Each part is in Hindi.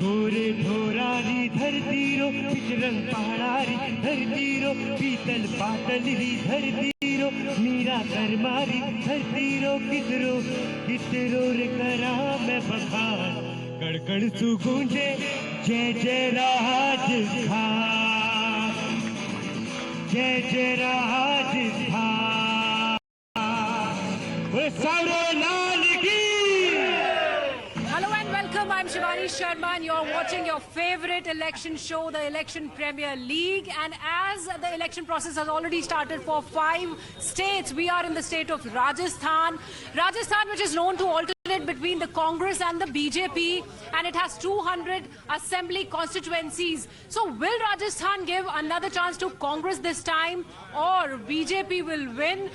गोरे धोरारी धरती रो पिचरंग पहाड़ारी धरती रो पीतल पातली धरती रो मीरा कर मारी धरती रो कितरो रे करा मैं बखान कड़कड़ सु गूंजे जय जय राजस्थान जय जय राजस्थान सारे लाल की। Hello and welcome. I'm Shivani Sharma and you're watching your favorite election show, the Election Premier League. And as the election process has already started for 5 states, we are in the state of Rajasthan. Rajasthan, which is known to alternate between the Congress and the BJP, and it has 200 assembly constituencies. So will Rajasthan give another chance to Congress this time, or BJP will win?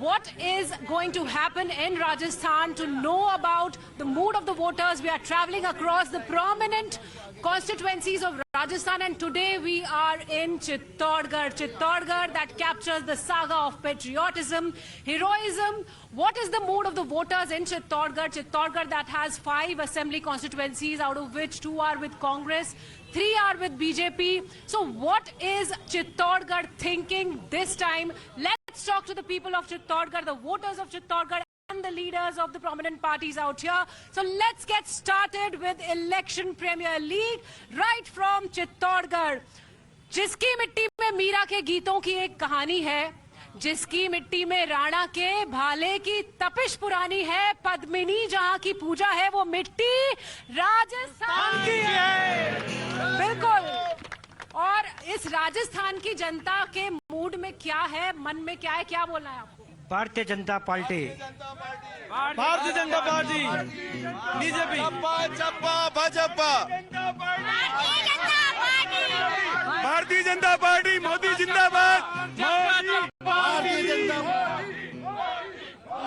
What is going to happen in Rajasthan? To know about the mood of the voters, we are traveling across the prominent constituencies of Rajasthan, and today we are in Chittorgarh. Chittorgarh, that captures the saga of patriotism, heroism. What is the mood of the voters in Chittorgarh? Chittorgarh that has 5 assembly constituencies, out of which 2 are with Congress, 3 are with BJP. So what is Chittorgarh thinking this time? Let's talk to the people of Chittorgarh, the voters of Chittorgarh, and the leaders of the prominent parties out here. So let's get started with Election Premier League right from Chittorgarh. जिसकी मिट्टी में मीरा के गीतों की एक कहानी है, जिसकी मिट्टी में राणा के भाले की तपिश पुरानी है, पद्मिनी जहां की पूजा है, वो मिट्टी राजस्थान की है। बिल्कुल। और इस राजस्थान की जनता के मूड में क्या है, मन में क्या है, क्या बोलना है आपको? Bharatiya Janata party, Bharatiya Janata party, BJP, चप्पा भाजपा, भारतीय जनता पार्टी, मोदी जिंदाबाद, भारतीय जनता पार्टी।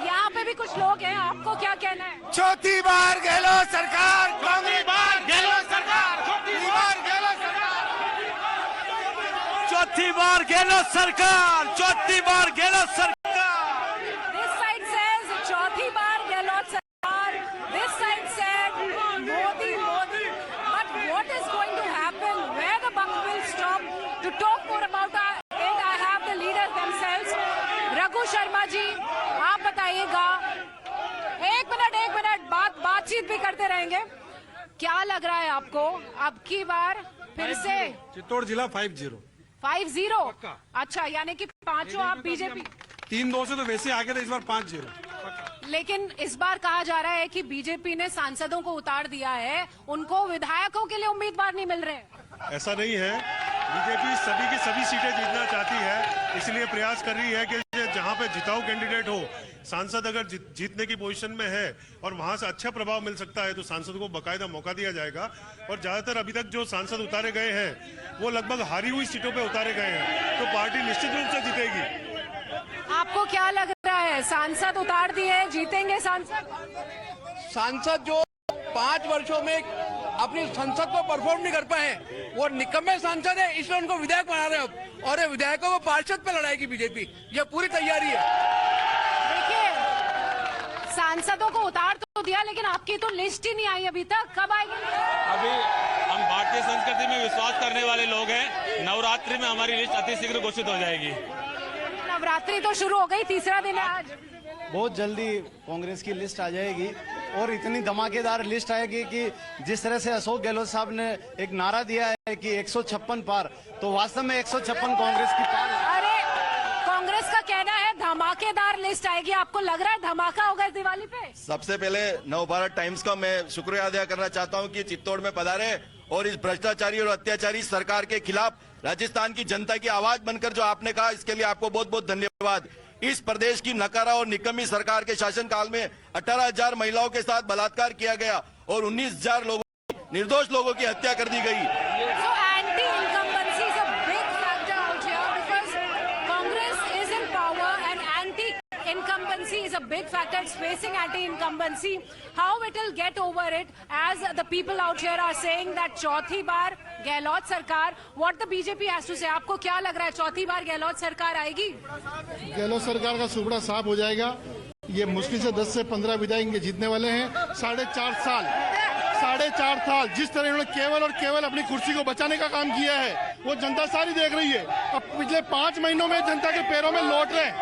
यहाँ पे भी कुछ लोग हैं, आपको क्या कहना है? चौथी बार गहलोत सरकार, चौथी बार गहलोत सरकार, चौथी बार गहलोत सरकार, चौथी बार गहलोत सरकार, चौथी बार गहलोत सरकार। This side says चौथी बार गहलोत सरकार. This side said Modi. But what is going to happen? Where the buck will stop? To talk more about it, I have the leaders themselves. Raghu Sharma ji, आप बताइएगा। एक मिनट, बातचीत भी करते रहेंगे। क्या लग रहा है आपको? अब की बार फिर से चित्तौड़ जिला 5-0। अच्छा, यानी कि 5 आप बीजेपी, 3-2 से तो वैसे आगे थे, इस बार 5-0। लेकिन इस बार कहा जा रहा है कि बीजेपी ने सांसदों को उतार दिया है, उनको विधायकों के लिए उम्मीदवार नहीं मिल रहे। ऐसा नहीं है, बीजेपी सभी की सभी सीटें जीतना चाहती है, इसलिए प्रयास कर रही है कि जहां पे जिताऊ कैंडिडेट हो, सांसद अगर जीतने की पोजीशन में है और वहां से अच्छा प्रभाव मिल सकता है तो सांसद को बकायदा मौका दिया जाएगा। और ज्यादातर अभी तक जो सांसद उतारे गए हैं वो लगभग हारी हुई सीटों पे उतारे गए हैं, तो पार्टी निश्चित रूप से जीतेगी। आपको क्या लग रहा है? सांसद उतार दिए, जीतेंगे सांसद? सांसद जो 5 वर्षों में अपनी संसद को परफॉर्म नहीं कर पाए, वो निकम्मे सांसद है, इसलिए उनको विधायक बना रहे हैं। और ये विधायकों को पार्षद पे लड़ाएगी बीजेपी, ये पूरी तैयारी है। देखिए, सांसदों को उतार तो दिया, लेकिन आपकी तो लिस्ट ही नहीं आई अभी तक। कब आएगी? अभी हम भारतीय संस्कृति में विश्वास करने वाले लोग हैं, नवरात्रि में हमारी लिस्ट अति शीघ्र घोषित हो जाएगी। नवरात्रि तो शुरू हो गई, तीसरा दिन है आज। बहुत जल्दी कांग्रेस की लिस्ट आ जाएगी, और इतनी धमाकेदार लिस्ट आएगी कि जिस तरह से अशोक गहलोत साहब ने एक नारा दिया है कि 156 पार, तो वास्तव में 156 कांग्रेस की पार है। अरे, कांग्रेस का कहना है धमाकेदार लिस्ट आएगी, आपको लग रहा है धमाका होगा इस दिवाली पे? सबसे पहले नवभारत टाइम्स का मैं शुक्रिया अदा करना चाहता हूं कि चित्तौड़ में पधारे और इस भ्रष्टाचारी और अत्याचारी सरकार के खिलाफ राजस्थान की जनता की आवाज बनकर जो आपने कहा, इसके लिए आपको बहुत बहुत धन्यवाद। इस प्रदेश की नकारा और निकम्मी सरकार के शासनकाल में 18,000 महिलाओं के साथ बलात्कार किया गया और 19,000 निर्दोष लोगों की हत्या कर दी गई। Incumbency is a big factor. It's facing anti-incumbency. How it will get over it, as the people out here are saying that चौथी बार गहलोत सरकार. What the BJP has to say? आपको क्या लग रहा है, चौथी बार गहलोत सरकार आएगी? गहलोत सरकार का सुपड़ा साफ हो जाएगा। ये मुश्किल से 10 से 15 विधायक जीतने वाले हैं। 4.5 साल 4.5 साल जिस तरह इन्होंने केवल और केवल अपनी कुर्सी को बचाने का काम किया है वो जनता सारी देख रही है। अब पिछले 5 महीनों में जनता के पैरों में लौट रहे हैं,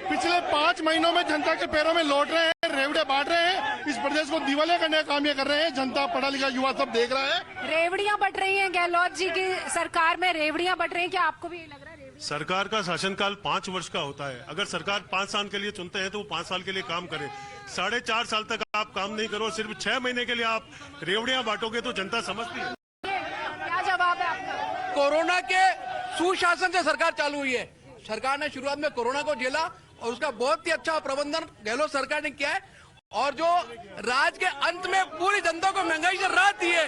पिछले 5 महीनों में जनता के पैरों में लौट रहे हैं, रेवड़े बांट रहे हैं, इस प्रदेश को दिवालिया करने का काम ये कर रहे हैं। जनता, पढ़ा लिखा युवा सब देख रहा है। रेवड़ियां बट रही हैं गहलोत जी की सरकार में, रेवड़ियां बट रही हैं, क्या आपको भी लग रहा है? सरकार का शासनकाल 5 वर्ष का होता है। अगर सरकार 5 साल के लिए चुनते हैं तो वो 5 साल के लिए काम करे। 4.5 साल तक आप काम नहीं करो, सिर्फ 6 महीने के लिए आप रेवड़ियां बांटोगे तो जनता समझती है। क्या जवाब है आपका? कोरोना के सुशासन से सरकार चालू हुई है। सरकार ने शुरुआत में कोरोना को झेला और उसका बहुत ही अच्छा प्रबंधन गहलोत सरकार ने किया है, और जो राज के अंत में पूरी जनता को महंगाई से राहत दी है।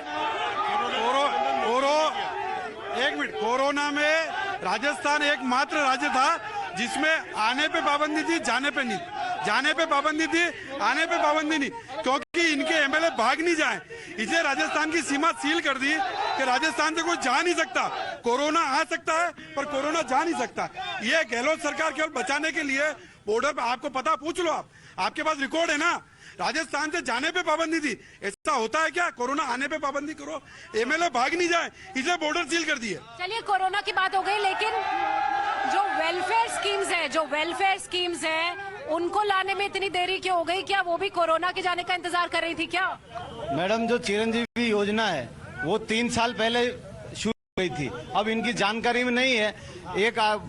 एक मिनट, कोरोना में राजस्थान एकमात्र राज्य था जिसमें आने पे पाबंदी थी, जाने पे नहीं, जाने पे पाबंदी थी, आने पे पाबंदी नहीं, क्योंकि इनके एमएलए भाग नहीं जाए, इसलिए राजस्थान की सीमा सील कर दी कि राजस्थान से कोई जा नहीं सकता। कोरोना आ सकता है पर कोरोना जा नहीं सकता। ये गहलोत सरकार केवल बचाने के लिए बॉर्डर पे, आपको पता, पूछ लो आप, आपके पास रिकॉर्ड है ना, राजस्थान से जाने पे पाबंदी थी। ऐसा होता है क्या? कोरोना आने पे पाबंदी करो, एमएलए भाग नहीं जाए, इसलिए बॉर्डर सील कर दिए। चलिए, कोरोना की बात हो गई, लेकिन जो वेलफेयर स्कीम्स हैं उनको लाने में इतनी देरी क्यों हो गई? क्या वो भी कोरोना के जाने का इंतजार कर रही थी क्या? मैडम, जो चिरंजीवी योजना है वो 3 साल पहले शुरू गई थी, अब इनकी जानकारी में नहीं है।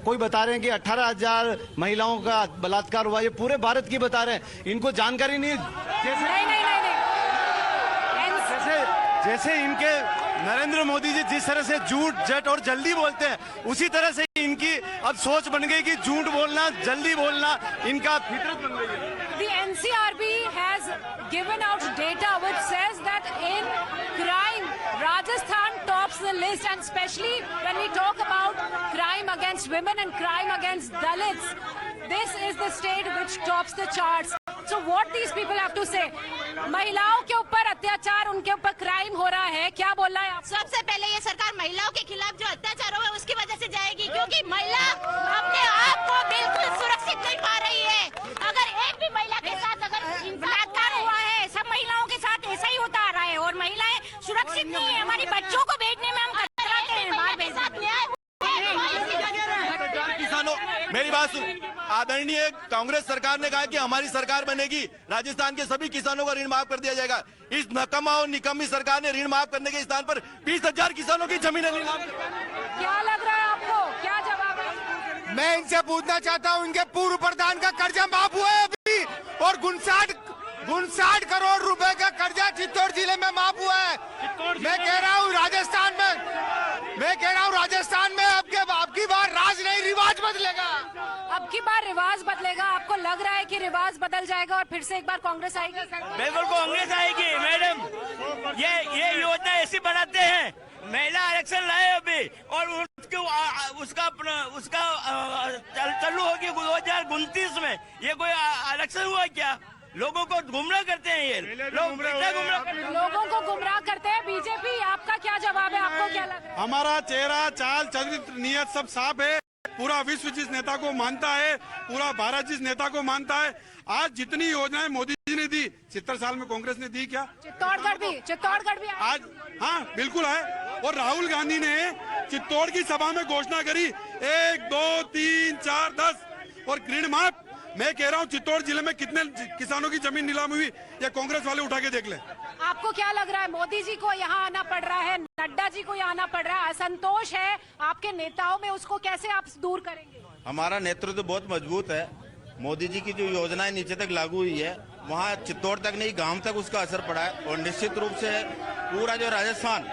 कोई बता रहे हैं कि 18,000 महिलाओं का बलात्कार हुआ, ये पूरे भारत की बता रहे हैं, इनको जानकारी नहीं। जैसे इनके नरेंद्र मोदी जी जिस तरह से झूठ, झट और जल्दी बोलते हैं, उसी तरह से इनकी अब सोच बन गई कि झूठ बोलना, जल्दी बोलना इनका फितरत बन गई है। The NCRB has given out data which says that in crime, Rajasthan tops the list, and especially when we talk about crime against women and crime against Dalits, this is the state which tops the charts. So what these people have to say? महिलाओं के ऊपर अत्याचार, उनके ऊपर क्राइम हो रहा है, क्या बोलना है आप? सबसे पहले ये सरकार महिलाओं के खिलाफ जो अत्याचार हुआ उसकी वजह से जाएगी, क्योंकि महिला अपने आप को बिल्कुल सुरक्षित नहीं पा रही है। अगर एक भी महिला के साथ अगर बलात्कार हुआ है, सब महिलाओं के साथ ऐसा ही होता आ रहा है, और महिलाएं सुरक्षित नहीं है। हमारी बच्चों को भेजने में हम कतराते हैं, बाहर भेजने। किसानों, मेरी बात सुन, आदरणीय कांग्रेस सरकार ने कहा कि हमारी सरकार बनेगी, राजस्थान के सभी किसानों का ऋण माफ कर दिया जाएगा। इस नकमा और निकम्मी सरकार ने ऋण माफ करने के स्थान पर 20,000 किसानों की जमीनें नीलाम। क्या लग रहा है आपको? क्या जवाब है? मैं इनसे पूछना चाहता हूं, इनके पूर्व प्रधान का कर्जा माफ हुआ है अभी, और 59 करोड़ रुपए का कर्जा चित्तौड़ जिले में माफ हुआ है। मैं कह रहा हूं राजस्थान में अब की बार राज नहीं, रिवाज बदलेगा। अब की बार रिवाज बदलेगा? आपको लग रहा है कि रिवाज बदल जाएगा और फिर से एक बार कांग्रेस आएगी? बिल्कुल कांग्रेस आएगी मैडम। ये योजना ऐसी बनाते हैं, महिला आरक्षण लाए अभी, और उसका चालू होगी 2029 में। ये कोई आरक्षण हुआ क्या? लोगों को गुमराह करते हैं ये लोग, लोगों को गुमराह करते हैं। बीजेपी, आपका क्या जवाब है? आपको क्या लग रहा है? हमारा चेहरा, चाल, चरित्र, नियत सब साफ है। पूरा विश्व जिस नेता को मानता है, पूरा भारत जिस नेता को मानता है, आज जितनी योजनाएं मोदी जी ने दी, 70 साल में कांग्रेस ने दी क्या? चित्तौड़गढ़ भी आज, हाँ बिल्कुल है। और राहुल गांधी ने चित्तौड़ की सभा में घोषणा करी 1, 2, 3, 4, 10 और ऋण माफ। मैं कह रहा हूँ चित्तौड़ जिले में कितने किसानों की जमीन नीलाम हुई, ये कांग्रेस वाले उठा के देख ले। आपको क्या लग रहा है? मोदी जी को यहाँ आना पड़ रहा है, नड्डा जी को यहाँ आना पड़ रहा है, असंतोष है आपके नेताओं में, उसको कैसे आप दूर करेंगे? हमारा नेतृत्व बहुत मजबूत है। मोदी जी की जो योजनाएं नीचे तक लागू हुई है, वहाँ चित्तौड़ तक नहीं, गांव तक उसका असर पड़ा है, और निश्चित रूप से पूरा जो राजस्थान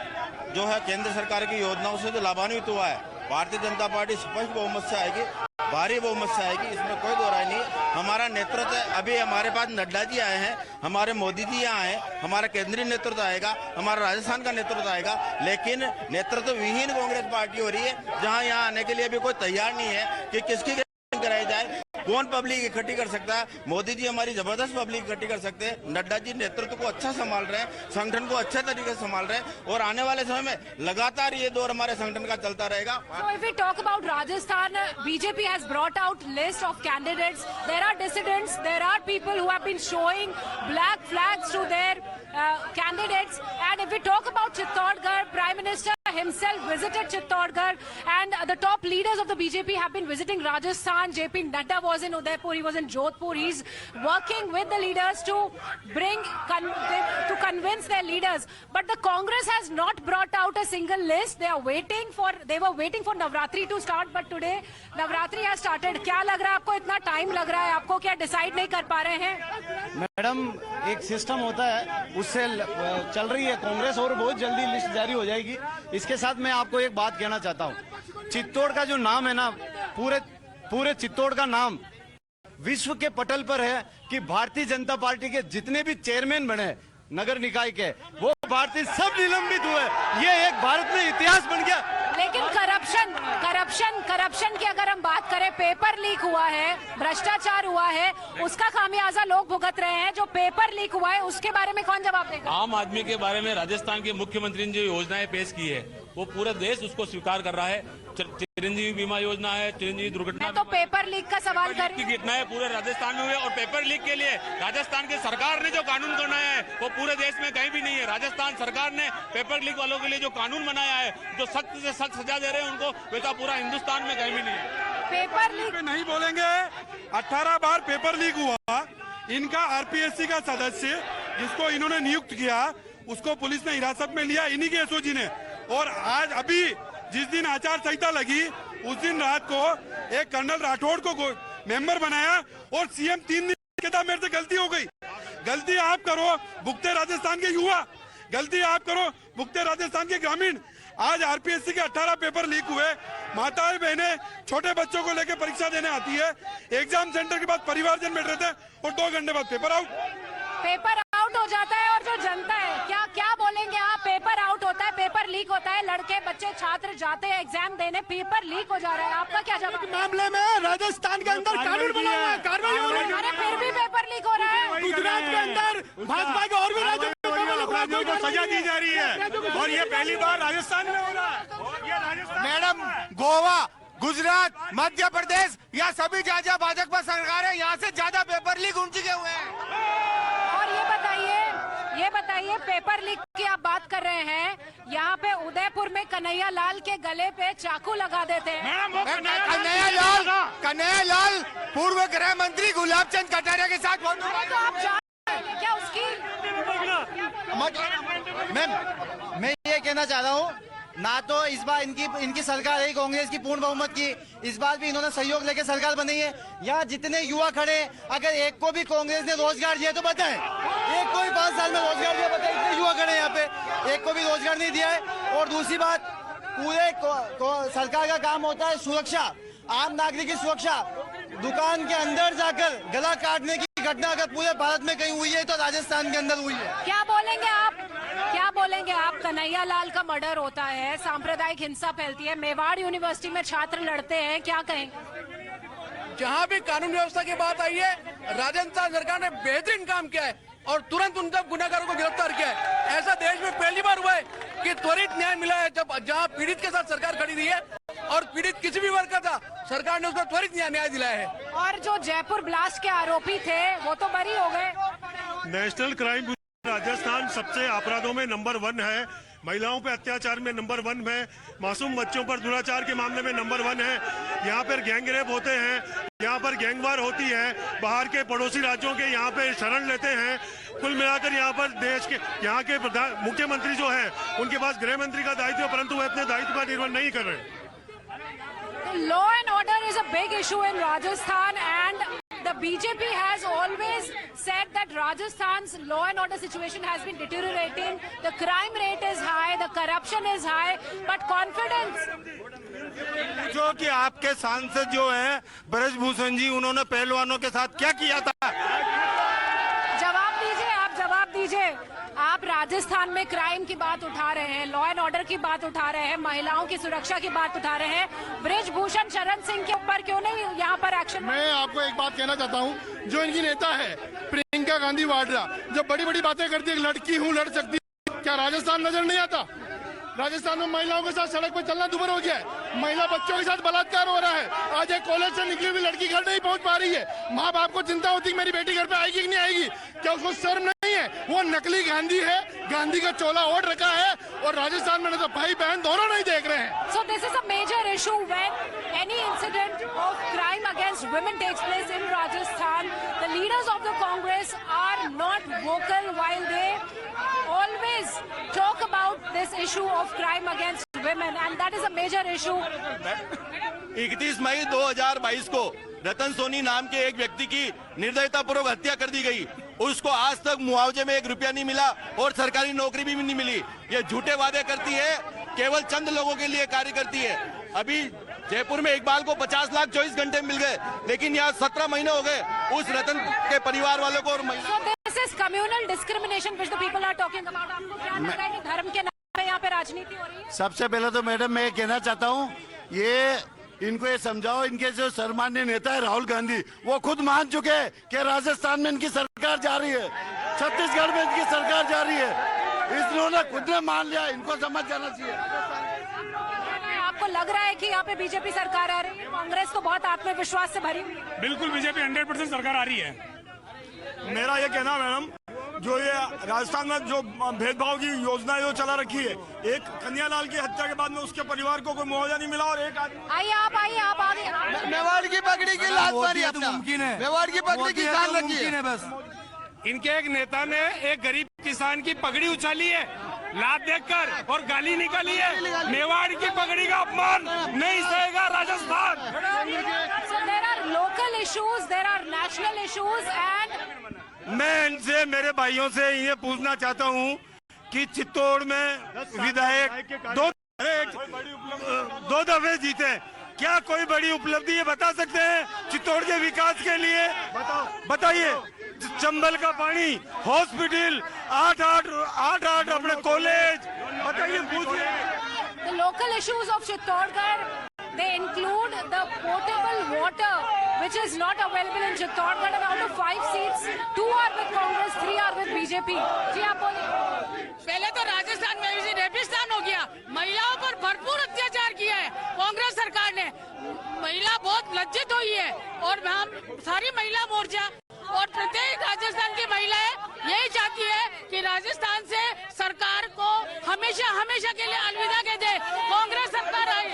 जो है केंद्र सरकार की योजनाओं से जो लाभान्वित हुआ है। भारतीय जनता पार्टी स्पष्ट बहुमत से आएगी, भारी बहुमत से आएगी, इसमें कोई दो राय नहीं। हमारा नेतृत्व, अभी हमारे पास नड्डा जी आए हैं, हमारे मोदी जी यहाँ आए, हमारा केंद्रीय नेतृत्व आएगा, हमारा राजस्थान का नेतृत्व आएगा, लेकिन नेतृत्व विहीन कांग्रेस पार्टी हो रही है, जहाँ यहाँ आने के लिए भी कोई तैयार नहीं है कि किसकी कराई जाए। कौन पब्लिक इकट्ठी कर सकता है? मोदी जी हमारी जबरदस्त पब्लिक इकट्ठी कर सकते हैं। नड्डा जी नेतृत्व को अच्छा संभाल रहे हैं, संगठन को अच्छे तरीके से संभाल रहे हैं और आने वाले समय में लगातार ये दौर हमारे संगठन का चलता रहेगा। So if we talk about Rajasthan, BJP has brought out list of candidates. There are dissidents, there are people who have been showing black flags to their candidates. And if we talk about Chittorgarh, Prime Minister himself visited Chittorgarh, and the top leaders of the BJP have been visiting Rajasthan. JP Nadda was in Udaipur, he was in Jodhpur. He's working with the leaders to to convince their leaders. But the Congress has not brought out a single list. They were waiting for Navratri to start, but today Navratri has started. क्या लग रहा है आपको? इतना टाइम लग रहा है आपको, क्या डिसाइड नहीं कर पा रहे हैं? मैडम, एक सिस्टम होता है, उससे चल रही है कांग्रेस और बहुत जल्दी लिस्ट जारी हो जाएगी। इसके साथ मैं आपको एक बात कहना चाहता हूँ, चित्तौड़ का जो नाम है ना, पूरे चित्तौड़ का नाम विश्व के पटल पर है कि भारतीय जनता पार्टी के जितने भी चेयरमैन बने नगर निकाय के, वो भारतीय सब निलंबित हुए। ये एक भारत में इतिहास बन गया। लेकिन करप्शन की अगर हम बात करें, पेपर लीक हुआ है, भ्रष्टाचार हुआ है, उसका खामियाजा लोग भुगत रहे हैं। जो पेपर लीक हुआ है उसके बारे में कौन जवाब देगा? आम आदमी के बारे में राजस्थान के मुख्यमंत्री ने जो योजनाएं पेश की है, वो पूरा देश उसको स्वीकार कर रहा है। चिरंजीवी बीमा योजना है, चिरंजीवी दुर्घटना, तो पेपर लीक का सवाल कर रही हूं। घटनाएं पूरे राजस्थान में हुए और पेपर लीक के लिए राजस्थान की सरकार ने जो कानून बनाया है वो पूरे देश में कहीं भी नहीं है। राजस्थान सरकार ने पेपर लीक वालों के लिए जो कानून बनाया है, जो सख्त से सख्त सजा दे रहे हैं उनको, वैसा पूरा हिंदुस्तान में कहीं भी नहीं है। पेपर लीक नहीं बोलेंगे। 18 बार पेपर लीक हुआ। इनका आरपीएससी का सदस्य जिसको इन्होंने नियुक्त किया, उसको पुलिस ने हिरासत में लिया, इन्हीं के एसओजी ने। और आज अभी जिस दिन आचार संहिता लगी, उस दिन रात को एक कर्नल राठौड़ को मेंबर बनाया और सीएम 3 दिन कहता मेरे से गलती हो गई। गलती आप करो भुगते राजस्थान के युवा, गलती आप करो भुगते राजस्थान के ग्रामीण। आज आरपीएससी के 18 पेपर लीक हुए। माताएं बहनें छोटे बच्चों को लेकर परीक्षा देने आती है। एग्जाम सेंटर के बाद परिवारजन बैठ रहे थे और 2 घंटे बाद पेपर आउट हो जाता है। और जो जनता है, क्या बोलेंगे आप? पेपर आउट होता है, पेपर लीक होता है, लड़के बच्चे छात्र जाते हैं एग्जाम देने, पेपर लीक हो जा रहा है, आपका क्या जवाब? मामले में राजस्थान के अंदर कानून बना हुआ है, कार्रवाई हो रही है। अरे फिर भी पेपर लीक हो रहा है। गुजरात के अंदर भाजपा के और भी राज्यों अपराधियों को सजा दी जा रही है और ये पहली बार राजस्थान में हो रहा है। मैडम, गोवा, गुजरात, मध्य प्रदेश, या सभी जहाँ भाजपा सरकार है, यहाँ से ज्यादा पेपर लीक हो चुके हुए हैं। और ये बताइए पेपर लीक की आप बात कर रहे हैं, यहाँ पे उदयपुर में कन्हैया लाल के गले पे चाकू लगा देते हैं। कन्हैया लाल पूर्व गृह मंत्री गुलाब चंद कटारिया के साथ फोटो। तो आप जान क्या उसकी? मैं ये कहना चाह रहा हूँ, ना तो इस बार इनकी सरकार है कांग्रेस की पूर्ण बहुमत की, इस बार भी इन्होंने सहयोग लेकर सरकार बनाई है। यहाँ जितने युवा खड़े, अगर एक को भी कांग्रेस ने रोजगार दिया तो बताएं, एक को भी 5 साल में रोजगार दिया बताएं? इतने युवा खड़े यहाँ पे, एक को भी रोजगार नहीं दिया है। और दूसरी बात, पूरे सरकार का काम होता है सुरक्षा, आम नागरिक की सुरक्षा। दुकान के अंदर जाकर गला काटने की घटना अगर पूरे भारत में कहीं हुई है तो राजस्थान के अंदर हुई है। क्या बोलेंगे आप? कन्हैया लाल का मर्डर होता है, सांप्रदायिक हिंसा फैलती है, मेवाड़ यूनिवर्सिटी में छात्र लड़ते हैं, क्या कहेंगे? जहाँ भी कानून व्यवस्था की बात आई है, राजस्थान सरकार ने बेहतरीन काम किया है और तुरंत उन सब गुनाहगारों को गिरफ्तार किया है। ऐसा देश में पहली बार हुआ है कि त्वरित न्याय मिला है। जब जहाँ पीड़ित के साथ सरकार खड़ी रही है और पीड़ित किसी भी वर्ग का था, सरकार ने उसको त्वरित न्याय दिलाया है। और जो जयपुर ब्लास्ट के आरोपी थे वो तो बरी हो गए। नेशनल क्राइम राजस्थान सबसे अपराधों में नंबर 1 है। महिलाओं पे अत्याचार में नंबर 1 है। मासूम बच्चों पर दुराचार के मामले में नंबर 1 है। यहाँ पर गैंग रेप होते हैं, यहाँ पर गैंगवार होती है, बाहर के पड़ोसी राज्यों के यहाँ पे शरण लेते हैं। कुल मिलाकर यहाँ पर देश के यहाँ के मुख्यमंत्री जो है, उनके पास गृह मंत्री का दायित्व है, परंतु वो अपने दायित्व का निर्वहन नहीं कर रहे। Law and order is a big issue in Rajasthan, and the BJP has always said that Rajasthan's law and order situation has been deteriorating. The crime rate is high, the corruption is high, but confidence. जो कि आपके सांसद जो हैं ब्रजभूषण जी, उन्होंने पहलवानों के साथ क्या किया था? जवाब दीजिए, आप जवाब दीजिए। आप राजस्थान में क्राइम की बात उठा रहे हैं, लॉ एंड ऑर्डर की बात उठा रहे हैं, महिलाओं की सुरक्षा की बात उठा रहे हैं, ब्रिजभूषण शरण सिंह के ऊपर क्यों नहीं यहाँ पर एक्शन? मैं आपको एक बात कहना चाहता हूँ, जो इनकी नेता है प्रियंका गांधी वाड्रा, जब बड़ी बड़ी बातें करती है, लड़की हूँ लड़ सकती, क्या राजस्थान नजर नहीं आता? राजस्थान में महिलाओं के साथ सड़क पर चलना दुभर हो गया है, महिला बच्चों के साथ बलात्कार हो रहा है। आज एक कॉलेज से निकली हुई लड़की घर नहीं पहुंच पा रही है। माँ बाप को चिंता होती है मेरी बेटी घर पे आएगी कि नहीं आएगी, क्या उसको शर्म नहीं है? वो नकली गांधी है, गांधी का चोला ओढ़ रखा है, और राजस्थान में तो भाई बहन दोनों नहीं देख रहे हैं। So this is a major issue when any incident of crime against women takes place in Rajasthan. The leaders of the Congress are not vocal while they always talk about this issue of crime against women, and that is a major issue. 31 मई 2022 को रतन सोनी नाम के एक व्यक्ति की निर्दयतापूर्वक हत्या कर दी गई। उसको आज तक मुआवजे में 1 रुपया नहीं मिला और सरकारी नौकरी भी नहीं मिली। ये झूठे वादे करती है, केवल चंद लोगों के लिए कार्य करती है। अभी जयपुर में इकबाल को 50 लाख 24 घंटे मिल गए, लेकिन यहाँ 17 महीने हो गए उस रतन के परिवार वालों को। और So this is communal discrimination which the people are talking about. आपको क्या लग रहा है कि धर्म के नाम पे यहाँ पे राजनीति हो रही है? सबसे पहले तो मैडम मैं ये कहना चाहता हूँ, इनको ये समझाओ, इनके जो सम्मान्य नेता है राहुल गांधी, वो खुद मान चुके हैं कि राजस्थान में इनकी सरकार जा रही है, छत्तीसगढ़ में इनकी सरकार जा रही है। इन्होंने खुद ने मान लिया, इनको समझ जाना चाहिए। आपको लग रहा है कि यहाँ पे बीजेपी सरकार आ रही है? कांग्रेस तो बहुत आत्मविश्वास से भरी हुई है। बिल्कुल बीजेपी 100% सरकार आ रही है। मेरा ये कहना मैडम, जो ये राजस्थान में जो भेदभाव की योजना जो चला रखी है, एक कन्यालाल की हत्या के बाद में उसके परिवार को कोई मुआवजा नहीं मिला, और एक आइए आप आगे। मेवाड़ की पगड़ी की लात मारी अपना, मेवाड़ की पगड़ी की जान लगी है बस। इनके एक नेता ने एक गरीब किसान की पगड़ी उछाली है लात देखकर और गाली निकाली है। मेवाड़ की पगड़ी का अपमान नहीं सहेगा Rajasthan. So there are local issues, there are national issues, and मैं इनसे, मेरे भाइयों से ये पूछना चाहता हूँ कि चित्तौड़ में विधायक दो दफे जीते, क्या कोई बड़ी उपलब्धि ये बता सकते हैं चित्तौड़ के विकास के लिए? बताइए। चंबल का पानी, हॉस्पिटल, 8 अपने कॉलेज, बताइए, पूछिए। the local issues of Chittorgarh, they include the potable water which is not available in Chittorgarh, and out of 5 seats 2 are with Congress, 3 are with BJP. जी आप बोलिए। पहले तो राजस्थान में इसी रेगिस्तान हो गया, महिलाओं पर भरपूर अत्याचार किया है कांग्रेस सरकार ने। महिला बहुत लज्जित हुई है, और हम सारी महिला मोर्चा और प्रत्येक राजस्थान की महिलाएं यही चाहती है कि राजस्थान से सरकार को हमेशा हमेशा के लिए अलविदा कह दे, कांग्रेस सरकार आए।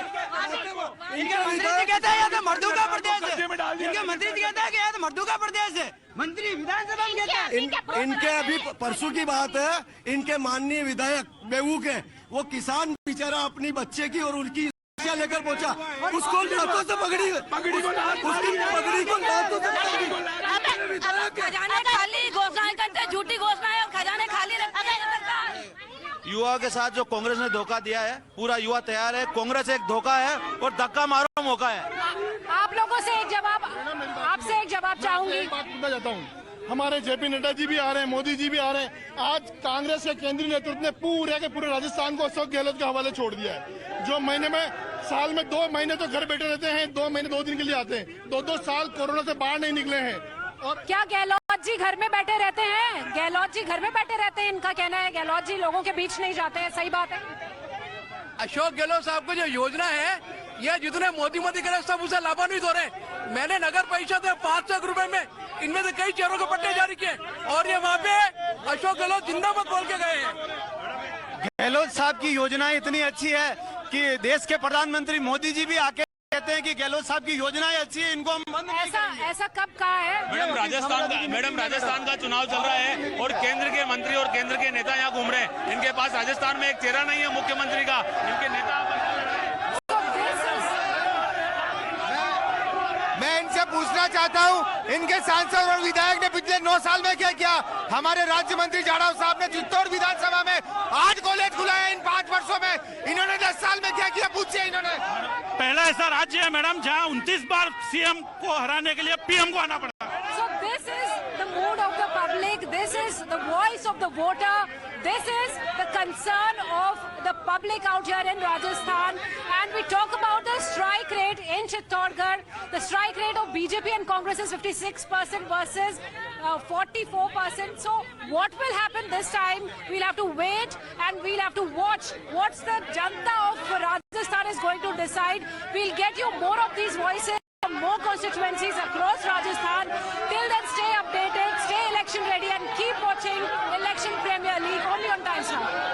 इनके मंत्री जी कहते हैं तो मर्दों का प्रदेश है, इनके मंत्री जी कहते हैं कि तो मर्दों का प्रदेश है, मंत्री विधानसभा में कहते हैं। इनके अभी परसों की बात है, इनके माननीय विधायक बेवकूफ है, वो किसान बेचारा अपनी बच्चे की और उनकी लेकर पहुंचा, उसको लातों से पकड़ी उसकी पगड़ी को लातों से खजाने खाली घोषणाएं करते, झूठी घोषणाएं और खजाने खाली रखते हैं। युवा के साथ जो कांग्रेस ने धोखा दिया है, पूरा युवा तैयार है। कांग्रेस एक धोखा है और धक्का मारो मौका है। आप लोगों से एक जवाब, आपसे एक जवाब चाहूंगी। बात करना चाहता हूँ, हमारे जेपी नड्डा जी भी आ रहे हैं, मोदी जी भी आ रहे हैं। आज कांग्रेस के केंद्रीय नेतृत्व ने पूरे के पूरे राजस्थान को अशोक गहलोत के हवाले छोड़ दिया है, जो महीने में, साल में 2 महीने तो घर बैठे रहते हैं, 2 महीने 2 दिन के लिए आते हैं, 2 साल कोरोना से बाहर नहीं निकले हैं। और क्या गहलोत जी घर में बैठे रहते हैं? गहलोत जी घर में बैठे रहते हैं, इनका कहना है गहलोत जी लोगों के बीच नहीं जाते हैं, सही बात है? अशोक गहलोत साहब की जो योजना है, यह जितने मोदी करे सब उसे लाभान्वित हो रहे। मैंने नगर परिषद में 5 लाख रुपए में इनमें से कई चेहरों के पट्टे जारी किए, और ये वहाँ पे अशोक गहलोत जिंदाबाद बोल के गए हैं। गहलोत साहब की योजना इतनी अच्छी है कि देश के प्रधानमंत्री मोदी जी भी आके कहते हैं कि गहलोत साहब की योजनाएं अच्छी है, इनको हम बंद नहीं करेंगे। ऐसा कब कहा है? मैडम राजस्थान का चुनाव चल रहा है और केंद्र के मंत्री और केंद्र के नेता यहाँ घूम रहे हैं। इनके पास राजस्थान में एक चेहरा नहीं है मुख्यमंत्री का, इनके नेता। मैं इनसे पूछना चाहता हूँ, इनके सांसद और विधायक ने पिछले 9 साल में क्या किया? हमारे राज्य मंत्री जाड़ाव साहब ने चित्तौड़ विधानसभा में 8 कॉलेज खुलाए इन 5 वर्षों में, इन्होंने 10 साल में क्या किया? पूछिए इन्होंने। पहला ऐसा राज्य है मैडम जहाँ 29 बार सीएम को हराने के लिए पीएम को आना पड़ा। So this is the mood of the public. This This is the voice of the voter. This is the concern of the public out here in Rajasthan. And we talk about the strike rate in Chittorgarh. The strike rate of BJP and Congress is 56% versus 44%. So what will happen this time? We'll have to wait and we'll have to watch what's the Janta of Rajasthan is going to decide. We'll get you more of these voices from more constituencies across Rajasthan. Till then, stay updated, stay election ready and keep watching Election Premier League only on Times Now.